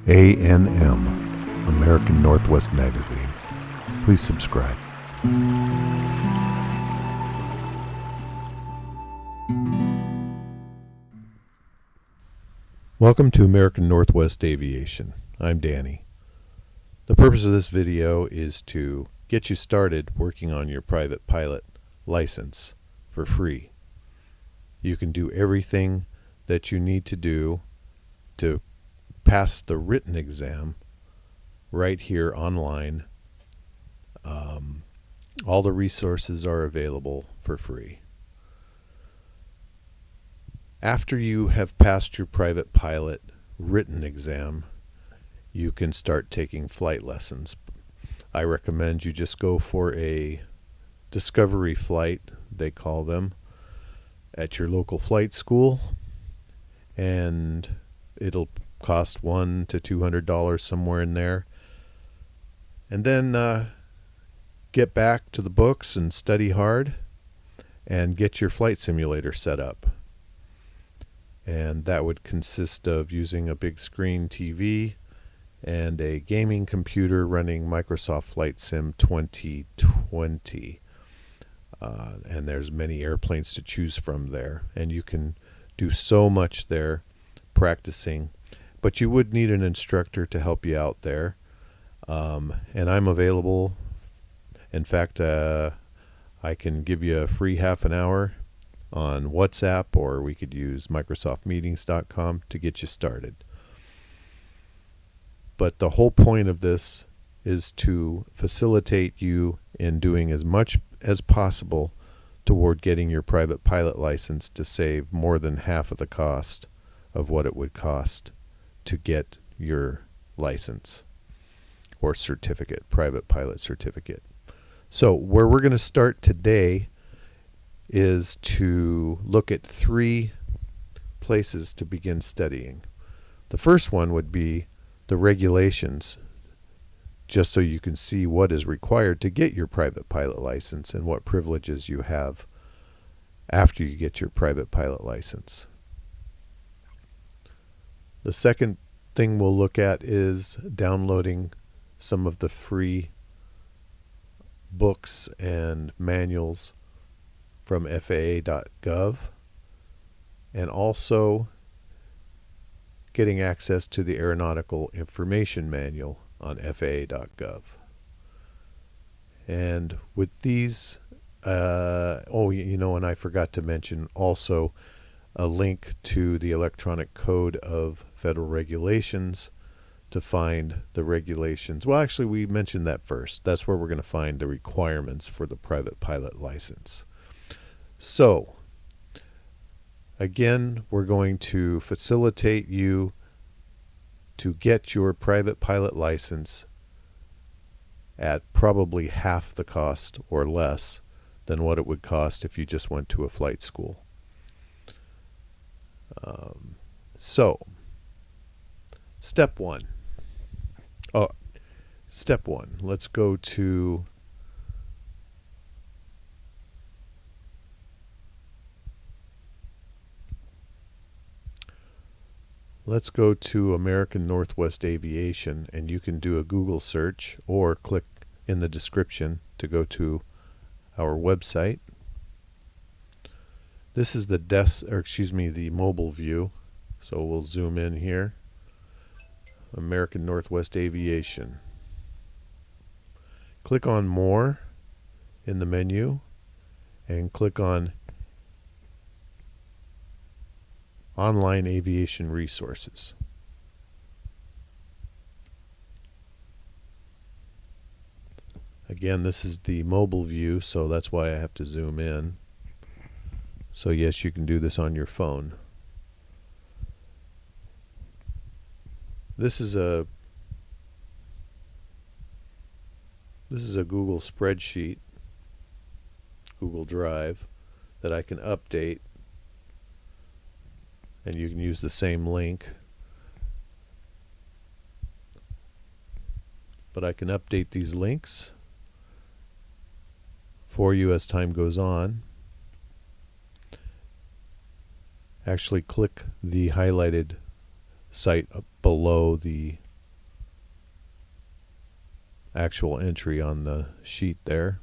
ANM, American Northwest Magazine. Please subscribe. Welcome to American Northwest Aviation. I'm Danny. The purpose of this video is to get you started working on your private pilot license for free. You can do everything that you need to do to pass the written exam right here online. All the resources are available for free. After you have passed your private pilot written exam, you can start taking flight lessons. I recommend you just go for a discovery flight, they call them, at your local flight school, and it'll cost $100 to $200, somewhere in there. And then get back to the books and study hard and get your flight simulator set up. And that would consist of using a big screen TV and a gaming computer running Microsoft Flight Sim 2020. And there's many airplanes to choose from there. And you can do so much there practicing. But you would need an instructor to help you out there. And I'm available. In fact, I can give you a free half an hour on WhatsApp, or we could use MicrosoftMeetings.com to get you started. But the whole point of this is to facilitate you in doing as much as possible toward getting your private pilot license to save more than half of the cost of what it would cost to get your license or certificate, private pilot certificate. So where we're going to start today is to look at 3 places to begin studying. The first one would be the regulations, just so you can see what is required to get your private pilot license and what privileges you have after you get your private pilot license. The second thing we'll look at is downloading some of the free books and manuals from FAA.gov, and also getting access to the Aeronautical Information Manual on FAA.gov. And with these, and I forgot to mention also a link to the electronic code of federal regulations to find the regulations. Well, actually, we mentioned that first. That's where we're going to find the requirements for the private pilot license. So, again, we're going to facilitate you to get your private pilot license at probably half the cost or less than what it would cost if you just went to a flight school. So, step one. Let's go to American Northwest Aviation, and you can do a Google search or click in the description to go to our website. This is the mobile view. So we'll zoom in here. American Northwest Aviation. Click on More in the menu and click on Online Aviation Resources. Again, this is the mobile view, so that's why I have to zoom in. So yes, you can do this on your phone. This is a Google spreadsheet, Google Drive, that I can update, and you can use the same link. But I can update these links for you as time goes on. Actually, click the highlighted site below the actual entry on the sheet there.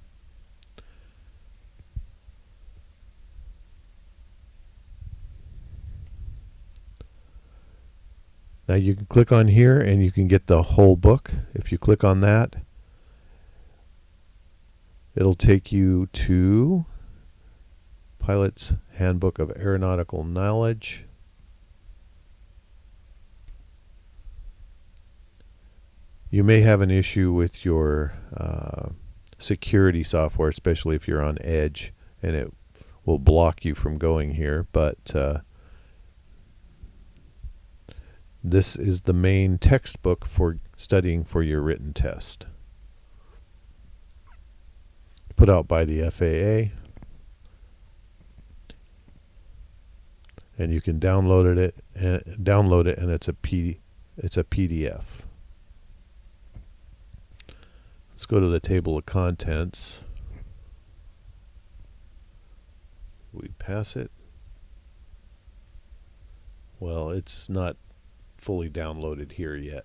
Now you can click on here and you can get the whole book. If you click on that, it'll take you to Pilot's Handbook of Aeronautical Knowledge. You may have an issue with your security software, especially if you're on Edge, and it will block you from going here, but this is the main textbook for studying for your written test. Put out by the FAA. And you can download it and it's a PDF. Let's go to the table of contents. We pass it. Well, it's not fully downloaded here yet,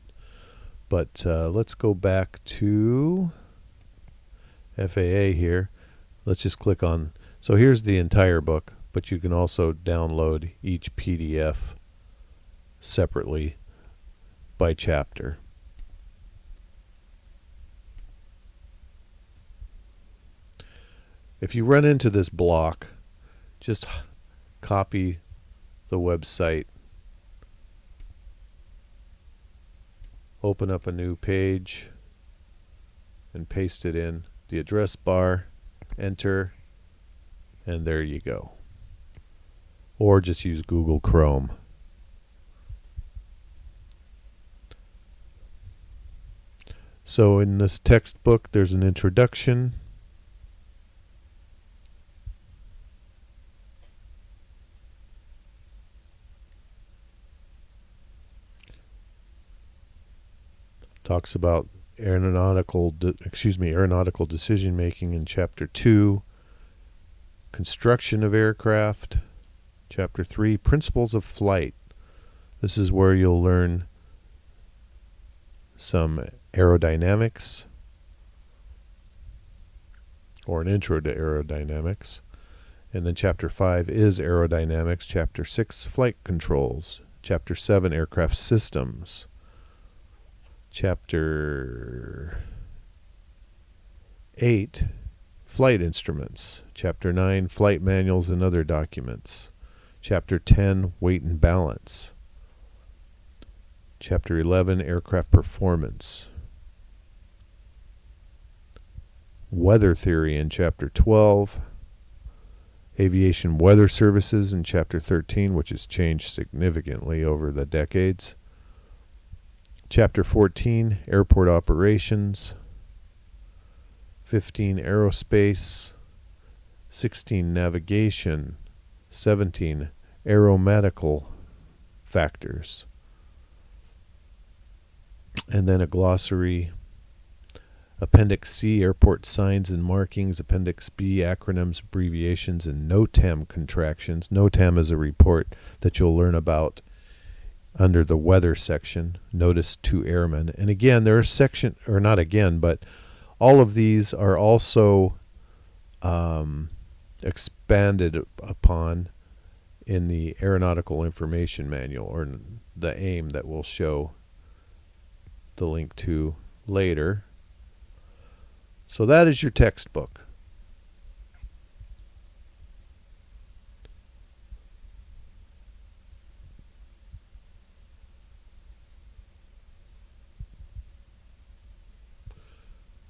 but let's go back to FAA here. Let's just click on, so here's the entire book, but you can also download each PDF separately by chapter. If you run into this block, just copy the website, open up a new page, and paste it in the address bar, enter, and there you go. Or just use Google Chrome. So in this textbook, there's an introduction. Talks about aeronautical decision making in Chapter 2, construction of aircraft. Chapter 3, principles of flight. This is where you'll learn some aerodynamics, or an intro to aerodynamics. And then Chapter 5 is aerodynamics. Chapter 6, flight controls. Chapter 7, aircraft systems. Chapter 8, flight instruments. Chapter 9, flight manuals and other documents. Chapter 10, weight and balance. Chapter 11, aircraft performance. Weather theory in Chapter 12. Aviation weather services in Chapter 13, which has changed significantly over the decades. Chapter 14, airport operations. 15, aerospace. 16, navigation. 17, aeromedical factors. And then a glossary. Appendix C, airport signs and markings. Appendix B, acronyms, abbreviations, and NOTAM contractions. NOTAM is a report that you'll learn about under the weather section. Notice to airmen. And again, there are section, or not again, but all of these are also expanded upon in the Aeronautical Information Manual, or the AIM, that we'll show the link to later. So that is your textbook.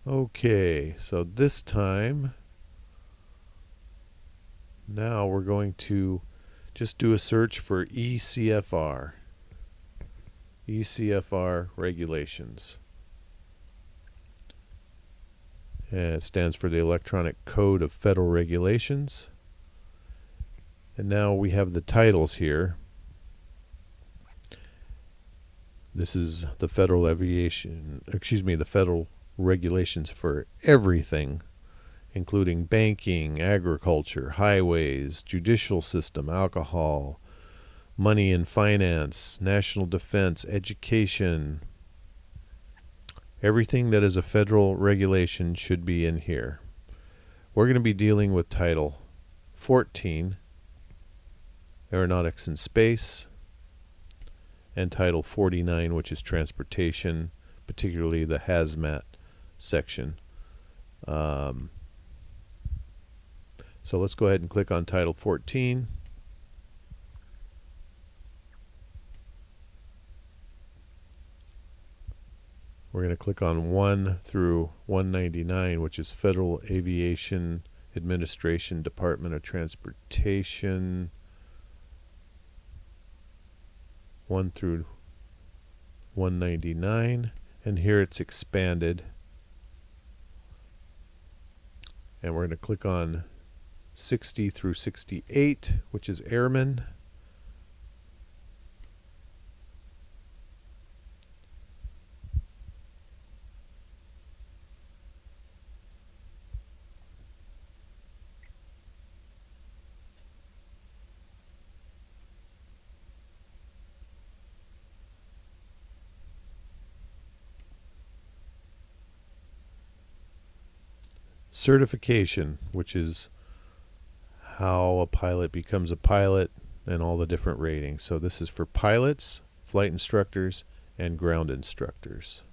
Okay, so this time, now we're going to just do a search for ECFR. ECFR regulations. And it stands for the Electronic Code of Federal Regulations. And now we have the titles here. This is the federal the federal regulations for everything, including banking, agriculture, highways, judicial system, alcohol, money and finance, national defense, education, Everything that is a federal regulation should be in here. We're going to be dealing with Title 14, Aeronautics and Space, and Title 49, which is Transportation, particularly the hazmat section. So let's go ahead and click on Title 14. We're going to click on 1 through 199, which is Federal Aviation Administration, Department of Transportation. 1 through 199, and here it's expanded. And we're going to click on 60 through 68, which is Airmen. Certification, which is how a pilot becomes a pilot and all the different ratings. So this is for pilots, flight instructors, and ground instructors.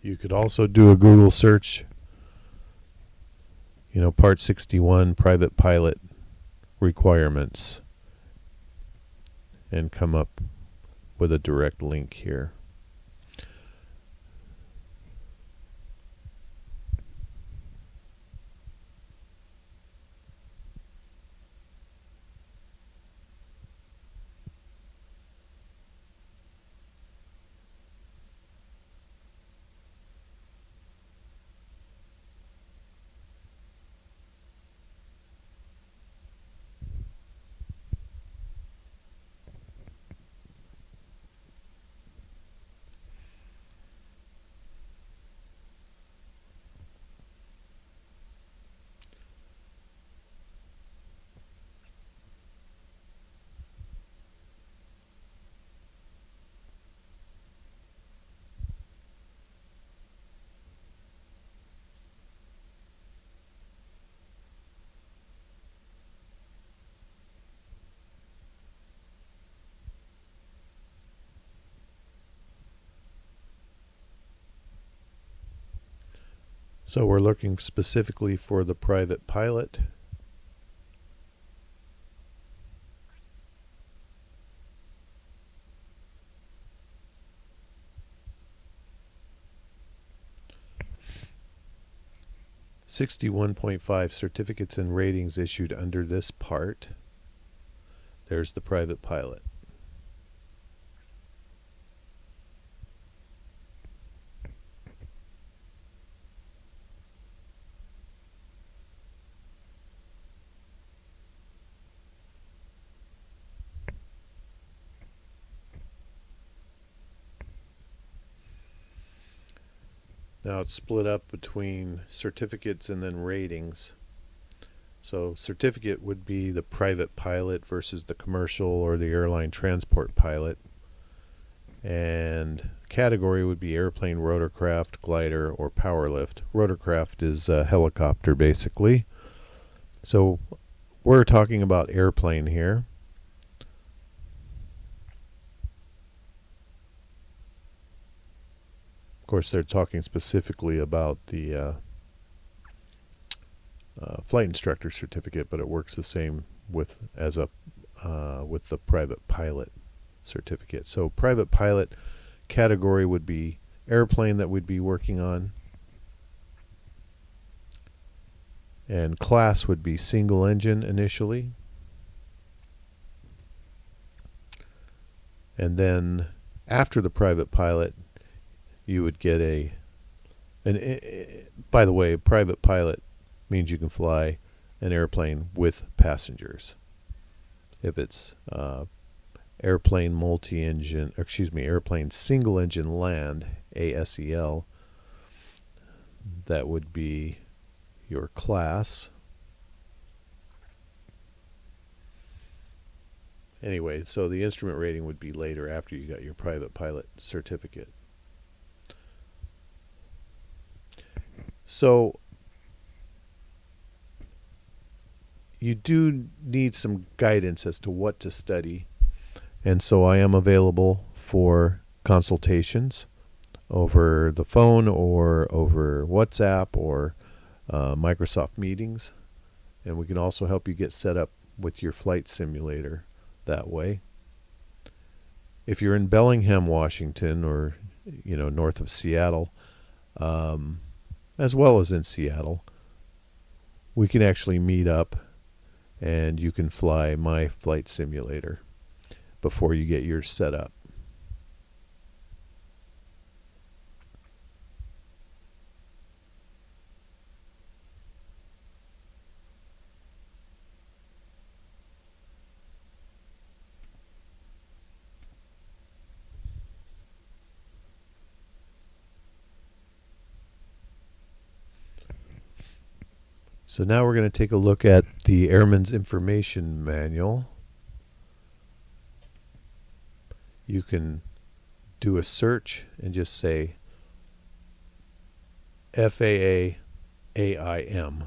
You could also do a Google search, Part 61, private pilot requirements, and come up with a direct link here. So we're looking specifically for the private pilot. $61.5 certificates and ratings issued under this part. There's the private pilot. Now it's split up between certificates and then ratings. So certificate would be the private pilot versus the commercial or the airline transport pilot. And category would be airplane, rotorcraft, glider, or powerlift. Rotorcraft is a helicopter basically. So we're talking about airplane here. Of course, they're talking specifically about the flight instructor certificate, but it works the same with the private pilot certificate. So private pilot category would be airplane that we'd be working on, and class would be single engine initially, and then after the private pilot you would get a And by the way, private pilot means you can fly an airplane with passengers. If it's airplane multi-engine, airplane single-engine land, ASEL, that would be your class. Anyway, so the instrument rating would be later after you got your private pilot certificate. So you do need some guidance as to what to study, and so I am available for consultations over the phone or over WhatsApp or Microsoft Meetings, and we can also help you get set up with your flight simulator that way. If you're in Bellingham, Washington, or north of Seattle, as well as in Seattle, we can actually meet up and you can fly my flight simulator before you get yours set up. So now we're going to take a look at the Airman's Information Manual. You can do a search and just say FAA AIM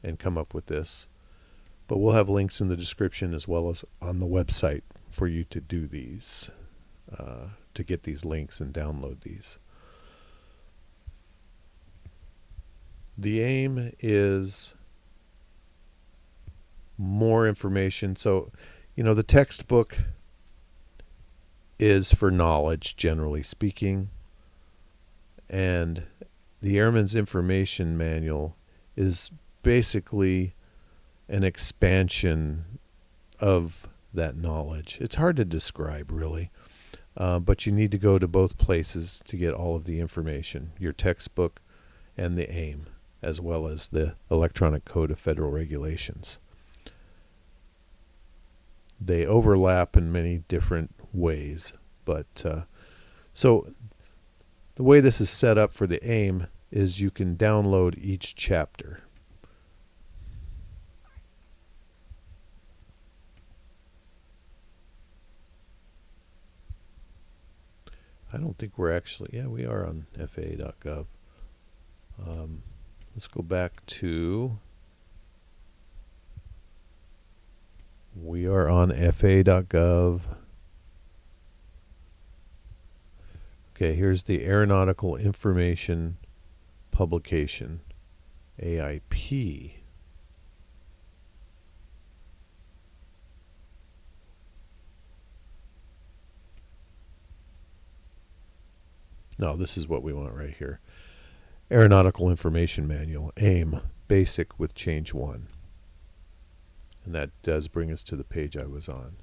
and come up with this. But we'll have links in the description as well as on the website for you to do these, to get these links and download these. The AIM is more information. So, the textbook is for knowledge, generally speaking, and the Airman's Information Manual is basically an expansion of that knowledge. It's hard to describe, really, but you need to go to both places to get all of the information, your textbook and the AIM, as well as the Electronic Code of Federal Regulations. They overlap in many different ways, but so the way this is set up for the AIM is you can download each chapter. I don't think we're actually, we are on FAA.gov. Let's go back to, we are on FAA.gov. Okay, here's the Aeronautical Information Publication, AIP. No, this is what we want right here. Aeronautical Information Manual, AIM, Basic with Change 1. And that does bring us to the page I was on.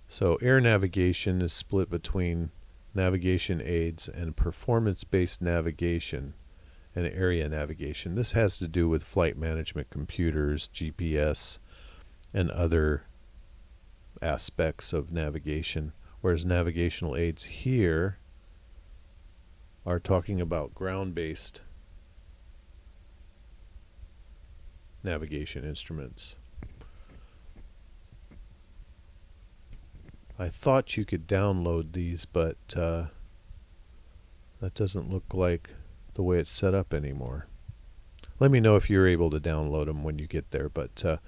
So air navigation is split between navigation aids and performance-based navigation and area navigation. This has to do with flight management computers, GPS, and other aspects of navigation, whereas navigational aids here are talking about ground-based navigation instruments. I thought you could download these, but that doesn't look like the way it's set up anymore. Let me know if you're able to download them when you get there. But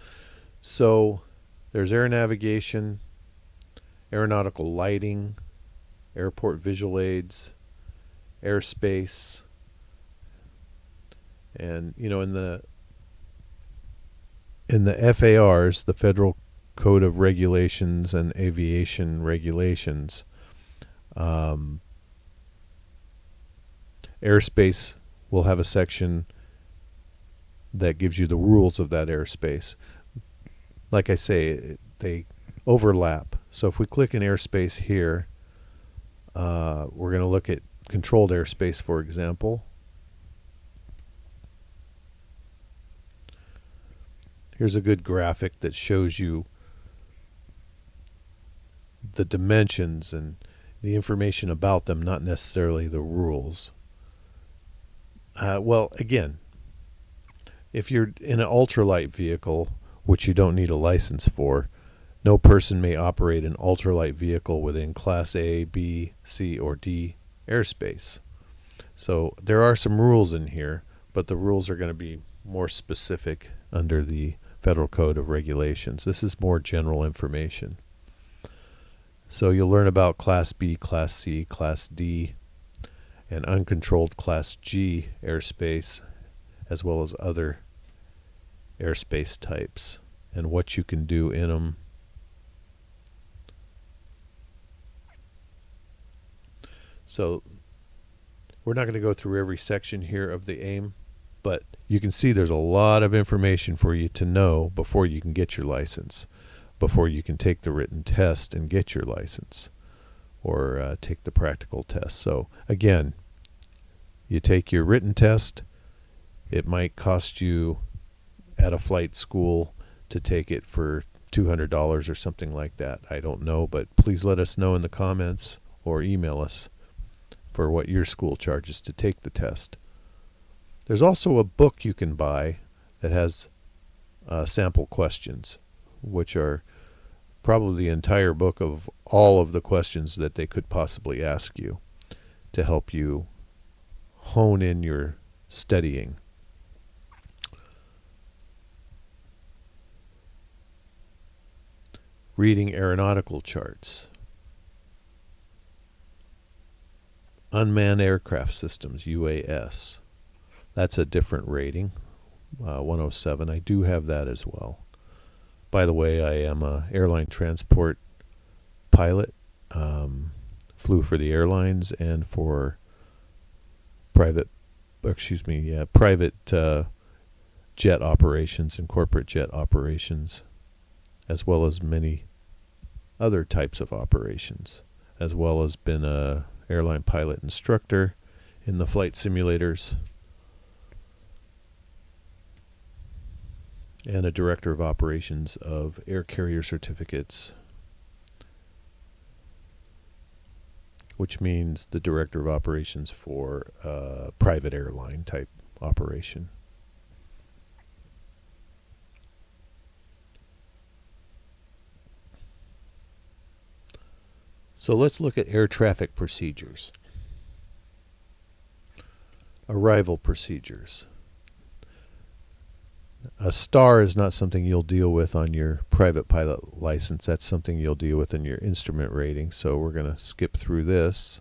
so there's air navigation, aeronautical lighting, airport visual aids, airspace, and in the FARs, the Federal Code of Regulations and Aviation Regulations, airspace will have a section that gives you the rules of that airspace. Like I say, they overlap. So if we click in airspace here, we're going to look at controlled airspace, for example. Here's a good graphic that shows you the dimensions and the information about them, not necessarily the rules. Well, again, if you're in an ultralight vehicle, which you don't need a license for, no person may operate an ultralight vehicle within Class A, B, C, or D airspace. So there are some rules in here, but the rules are going to be more specific under the Federal Code of Regulations. This is more general information. So you'll learn about Class B, Class C, Class D, and uncontrolled Class G airspace, as well as other airspace types and what you can do in them. So we're not going to go through every section here of the AIM, but you can see there's a lot of information for you to know before you can get your license, before you can take the written test and get your license, or take the practical test. So again, you take your written test. It might cost you at a flight school to take it for $200 or something like that. I don't know, but please let us know in the comments or email us for what your school charges to take the test. There's also a book you can buy that has sample questions, which are probably the entire book of all of the questions that they could possibly ask you to help you hone in your studying. Reading aeronautical charts. Unmanned aircraft systems, UAS. That's a different rating, 107. I do have that as well. By the way, I am an airline transport pilot. Flew for the airlines and for private jet operations and corporate jet operations, as well as many other types of operations, as well as been a airline pilot instructor in the flight simulators, and a director of operations of air carrier certificates, which means the director of operations for a private airline type operation. So let's look at air traffic procedures. Arrival procedures. A star is not something you'll deal with on your private pilot license. That's something you'll deal with in your instrument rating. So we're going to skip through this.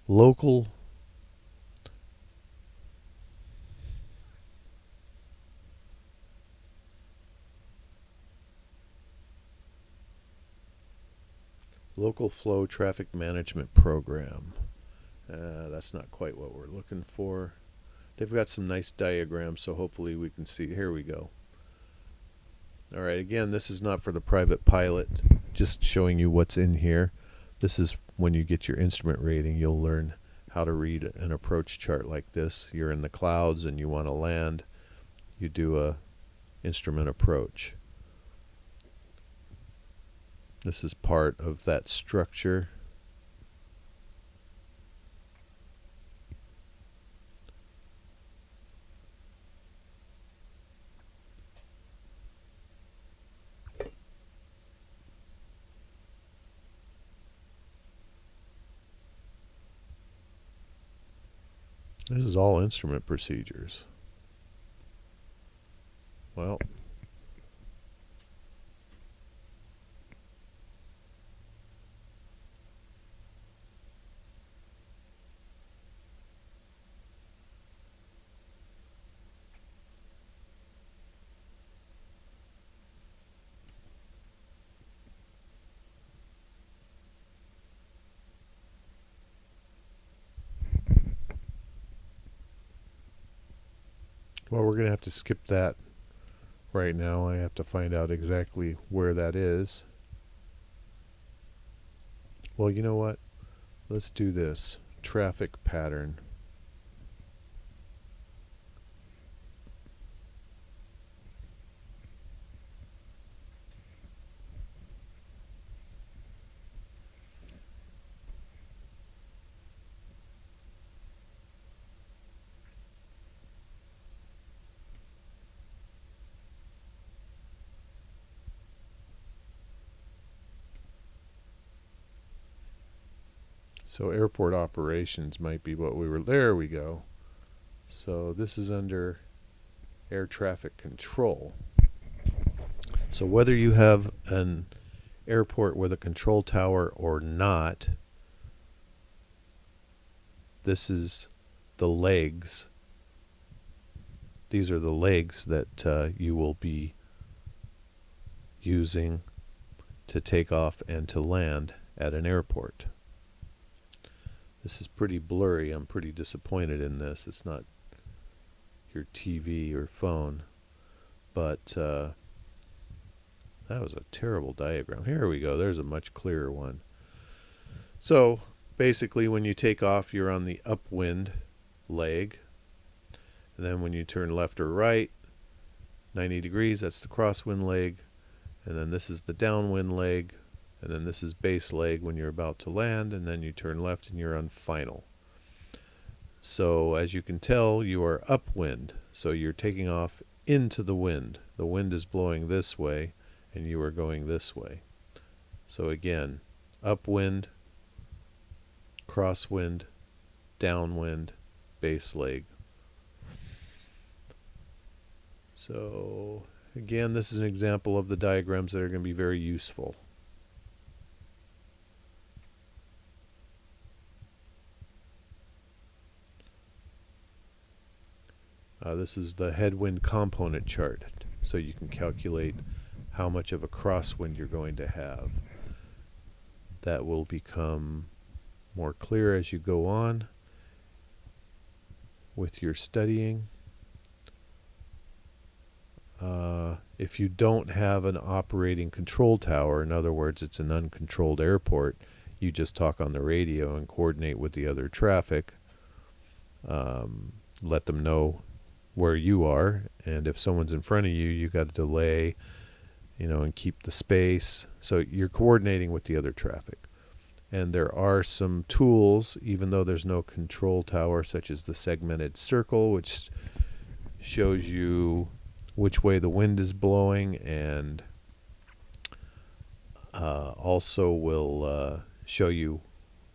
Local flow traffic management program. That's not quite what we're looking for. They've got some nice diagrams, so hopefully we can see. Here we go. All right, again, this is not for the private pilot, just showing you what's in here. This is when you get your instrument rating, you'll learn how to read an approach chart like this. You're in the clouds and you want to land. You do a instrument approach. This is part of that structure. This is all instrument procedures. Well, we're going to have to skip that right now. I have to find out exactly where that is. Well, you know what? Let's do this. Traffic pattern. So airport operations might be what we were. There we go. So this is under air traffic control. So whether you have an airport with a control tower or not, this is the legs. These are the legs that you will be using to take off and to land at an airport. This is pretty blurry. I'm pretty disappointed in this. It's not your TV or phone, but that was a terrible diagram. Here we go. There's a much clearer one. So basically when you take off, you're on the upwind leg, and then when you turn left or right 90 degrees, that's the crosswind leg, and then this is the downwind leg, and then this is base leg when you're about to land, and then you turn left and you're on final. So as you can tell, you are upwind, so you're taking off into the wind. The wind is blowing this way and you are going this way. So again, upwind, crosswind, downwind, base leg. So again, this is an example of the diagrams that are going to be very useful. This is the headwind component chart, so you can calculate how much of a crosswind you're going to have. That will become more clear as you go on with your studying. If you don't have an operating control tower, in other words, it's an uncontrolled airport, you just talk on the radio and coordinate with the other traffic. Let them know where you are, and if someone's in front of you, you got to delay, and keep the space. So you're coordinating with the other traffic. And there are some tools, even though there's no control tower, such as the segmented circle, which shows you which way the wind is blowing, and also will show you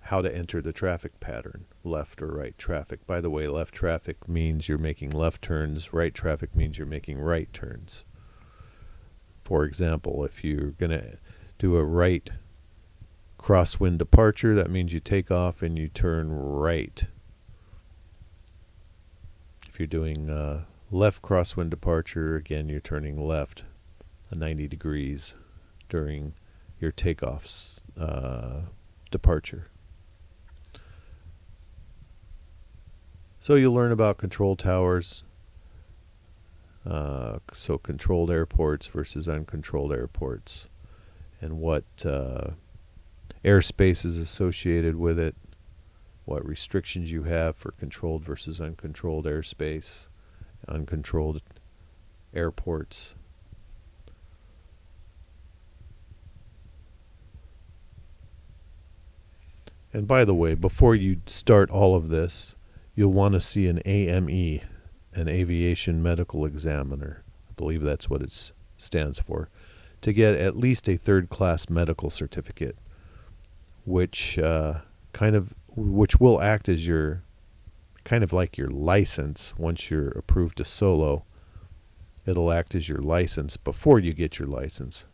how to enter the traffic pattern, left or right traffic. By the way, left traffic means you're making left turns, right traffic means you're making right turns. For example, if you're going to do a right crosswind departure, that means you take off and you turn right. If you're doing left crosswind departure, again, you're turning left 90 degrees during your takeoff's departure. So you'll learn about control towers, so controlled airports versus uncontrolled airports, and what airspace is associated with it, what restrictions you have for controlled versus uncontrolled airspace, uncontrolled airports. And by the way, before you start all of this, you'll want to see an AME, an Aviation Medical Examiner. I believe that's what it stands for, to get at least a third-class medical certificate, which will act as your kind of like your license. Once you're approved to solo, it'll act as your license before you get your license.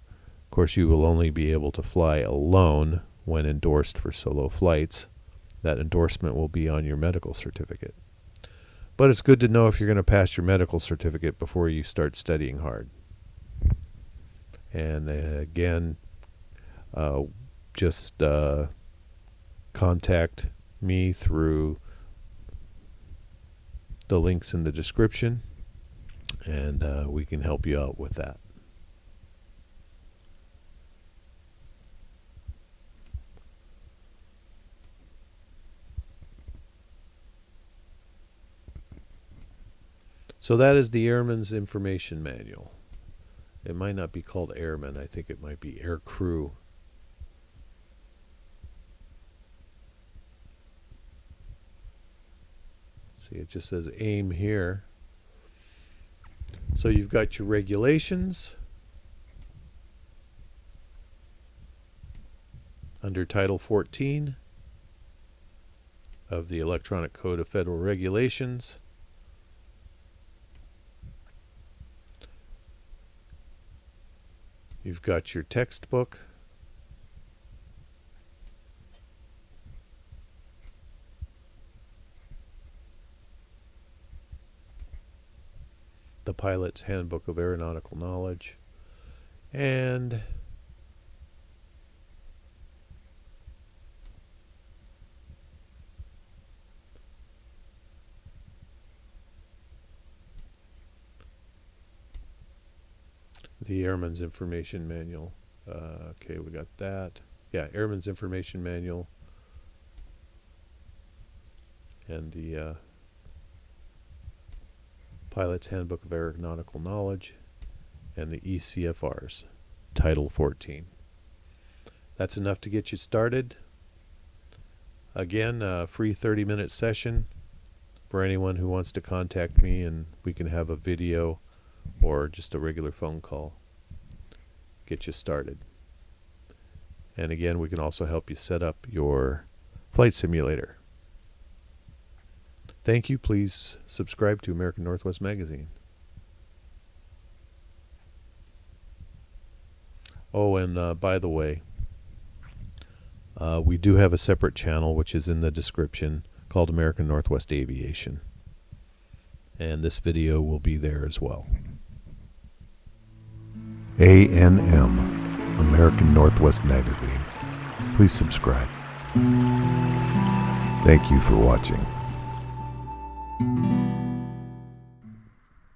Of course, you will only be able to fly alone when endorsed for solo flights. That endorsement will be on your medical certificate. But it's good to know if you're going to pass your medical certificate before you start studying hard. And again, just contact me through the links in the description, and we can help you out with that. So that is the Airman's Information Manual. It might not be called Airman. I think it might be Air Crew. See, it just says AIM here. So you've got your regulations under Title 14 of the Electronic Code of Federal Regulations. You've got your textbook. The Pilot's Handbook of Aeronautical Knowledge, and the Airman's Information Manual. Okay, we got that. Yeah, Airman's Information Manual and the Pilot's Handbook of Aeronautical Knowledge and the ECFRs, Title 14. That's enough to get you started. Again, a free 30-minute session for anyone who wants to contact me, and we can have a video or just a regular phone call. Get you started. And again, we can also help you set up your flight simulator. Thank you. Please subscribe to American Northwest Magazine. Oh, and by the way, we do have a separate channel, which is in the description, called American Northwest Aviation. And this video will be there as well. ANM, American Northwest Magazine. Please subscribe. Thank you for watching.